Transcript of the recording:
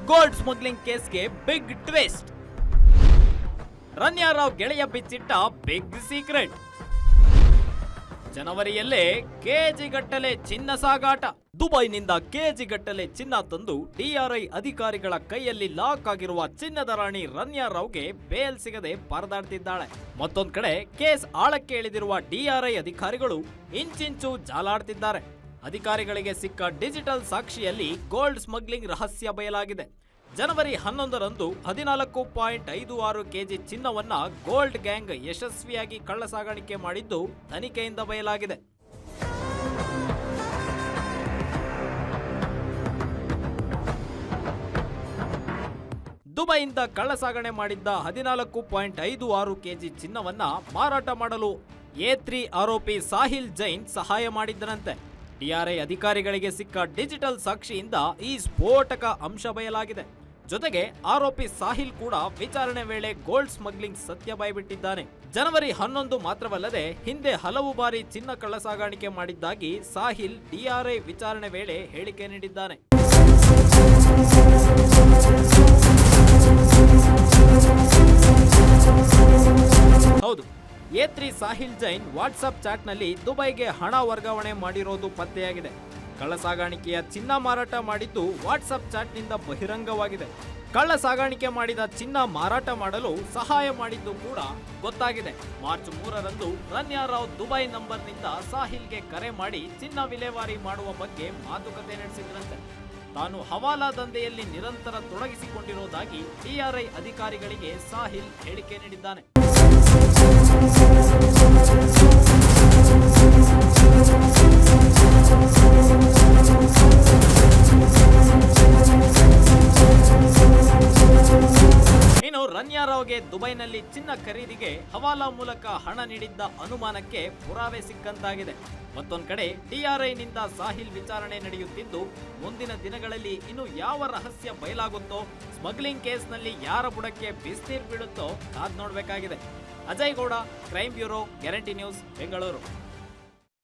Gold smuggling ಕೇಸ್ಗೆ big twist. Ranya Rao ಗೆಳೆಯ ಬಿಚ್ಚಿಟ್ಟ ಬಿಗ್ ಸೀಕ್ರೆಟ್. ಜನವರಿಯಲ್ಲೇ ಕೆಜಿಗಟ್ಟಲೆ ಚಿನ್ನ ಸಾಗಾಟ. ದುಬೈನಿಂದ ಕೆಜಿಗಟ್ಟಲೆ ಚಿನ್ನ ತಂದು ಡಿಆರ್ಐ ಅಧಿಕಾರಿಗಳ ಕೈಯಲ್ಲಿ ಲಾಕ್ ಆಗಿರುವ ಚಿನ್ನದ ರಾಣಿ ರನ್ಯಾ ರಾವ್ಗೆ ಬೇಲ್ ಸಿಗದೆ ಪರದಾಡ್ತಿದ್ದಾಳೆ. ಮತ್ತೊಂದ್ ಕಡೆ ಕೇಸ್ ಆಳಕ್ಕೆ ಇಳಿದಿರುವ ಡಿಆರ್ಐ ಅಧಿಕಾರಿಗಳು ಇಂಚಿಂಚು ಜಾಲಾಡ್ತಿದ್ದಾರೆ. ಅಧಿಕಾರಿಗಳಿಗೆ ಸಿಕ್ಕ ಡಿಜಿಟಲ್ ಸಾಕ್ಷಿಯಲ್ಲಿ ಗೋಲ್ಡ್ ಸ್ಮಗ್ಲಿಂಗ್ ರಹಸ್ಯ ಬಯಲಾಗಿದೆ. ಜನವರಿ 11ರಂದು 14.56 ಕೆಜಿ ಚಿನ್ನವನ್ನ ಗೋಲ್ಡ್ ಗ್ಯಾಂಗ್ ಯಶಸ್ವಿಯಾಗಿ ಕಳ್ಳಸಾಗಾಣಿಕೆ ಮಾಡಿದ್ದು ತನಿಖೆಯಿಂದ ಬಯಲಾಗಿದೆ. ದುಬೈಯಿಂದ ಕಳ್ಳಸಾಗಣೆ ಮಾಡಿದ್ದ 14.56 ಕೆಜಿ ಚಿನ್ನವನ್ನ ಮಾರಾಟ ಮಾಡಲು A3 ಆರೋಪಿ ಸಾಹಿಲ್ ಜೈನ್ ಸಹಾಯ ಮಾಡಿದ್ದರಂತೆ. ಡಿಆರ್ಐ ಅಧಿಕಾರಿಗಳಿಗೆ ಸಿಕ್ಕ ಡಿಜಿಟಲ್ ಸಾಕ್ಷಿಯಿಂದ ಈ ಸ್ಫೋಟಕ ಅಂಶ ಬಯಲಾಗಿದೆ. ಜೊತೆಗೆ ಆರೋಪಿ ಸಾಹಿಲ್ ಕೂಡ ವಿಚಾರಣೆ ವೇಳೆ ಗೋಲ್ಡ್ ಸ್ಮಗ್ಲಿಂಗ್ ಸತ್ಯ ಬಾಯ್ಬಿಟ್ಟಿದ್ದಾನೆ. ಜನವರಿ 11 ಮಾತ್ರವಲ್ಲದೆ ಹಿಂದೆ ಹಲವು ಬಾರಿ ಚಿನ್ನ ಕಳ್ಳಸಾಗಾಣಿಕೆ ಮಾಡಿದ್ದಾಗಿ ಸಾಹಿಲ್ ಡಿಆರ್ಐ ವಿಚಾರಣೆ ವೇಳೆ ಹೇಳಿಕೆ ನೀಡಿದ್ದಾನೆ. ಹೌದು, A3 ಸಾಹಿಲ್ ಜೈನ್ ವಾಟ್ಸ್ಆಪ್ ಚಾಟ್ನಲ್ಲಿ ದುಬೈಗೆ ಹಣ ವರ್ಗಾವಣೆ ಮಾಡಿರೋದು ಪತ್ತೆಯಾಗಿದೆ. ಕಳ್ಳಸಾಗಾಣಿಕೆಯ ಚಿನ್ನ ಮಾರಾಟ ಮಾಡಿದ್ದು ವಾಟ್ಸ್ಆಪ್ ಚಾಟ್ನಿಂದ ಬಹಿರಂಗವಾಗಿದೆ. ಕಳ್ಳ ಸಾಗಾಣಿಕೆ ಮಾಡಿದ ಚಿನ್ನ ಮಾರಾಟ ಮಾಡಲು ಸಹಾಯ ಮಾಡಿದ್ದು ಕೂಡ ಗೊತ್ತಾಗಿದೆ. ಮಾರ್ಚ್ 3ರಂದು ರನ್ಯಾ ರಾವ್ ದುಬೈ ನಂಬರ್ನಿಂದ ಸಾಹಿಲ್ಗೆ ಕರೆ ಮಾಡಿ ಚಿನ್ನ ವಿಲೇವಾರಿ ಮಾಡುವ ಬಗ್ಗೆ ಮಾತುಕತೆ ನಡೆಸಿದ್ರಂತೆ. ತಾನು ಹವಾಲಾ ದಂಧೆಯಲ್ಲಿ ನಿರಂತರ ತೊಡಗಿಸಿಕೊಂಡಿರುವುದಾಗಿ ಡಿಆರ್ಐ ಅಧಿಕಾರಿಗಳಿಗೆ ಸಾಹಿಲ್ ಹೇಳಿಕೆ ನೀಡಿದ್ದಾನೆ. ಇನ್ನು ರನ್ಯಾ ರಾವ್ಗೆ ದುಬೈನಲ್ಲಿ ಚಿನ್ನ ಖರೀದಿಗೆ ಹವಾಲಾ ಮೂಲಕ ಹಣ ನೀಡಿದ್ದ ಅನುಮಾನಕ್ಕೆ ಪುರಾವೆ ಸಿಕ್ಕಂತಾಗಿದೆ. ಮತ್ತೊಂದು ಕಡೆ ಡಿಆರ್ಐನಿಂದ ಸಾಹಿಲ್ ವಿಚಾರಣೆ ನಡೆಯುತ್ತಿದ್ದು ಮುಂದಿನ ದಿನಗಳಲ್ಲಿ ಇನ್ನು ಯಾವ ರಹಸ್ಯ ಬಯಲಾಗುತ್ತೋ, ಸ್ಮಗ್ಲಿಂಗ್ ಕೇಸ್ನಲ್ಲಿ ಯಾರ ಬುಡಕ್ಕೆ ಬಿಸ್ನೀರ್ ಬೀಳುತ್ತೋ ಕಾದ್ ನೋಡಬೇಕಾಗಿದೆ. Ajay Gowda, crime bureau, guarantee news, Bengaluru.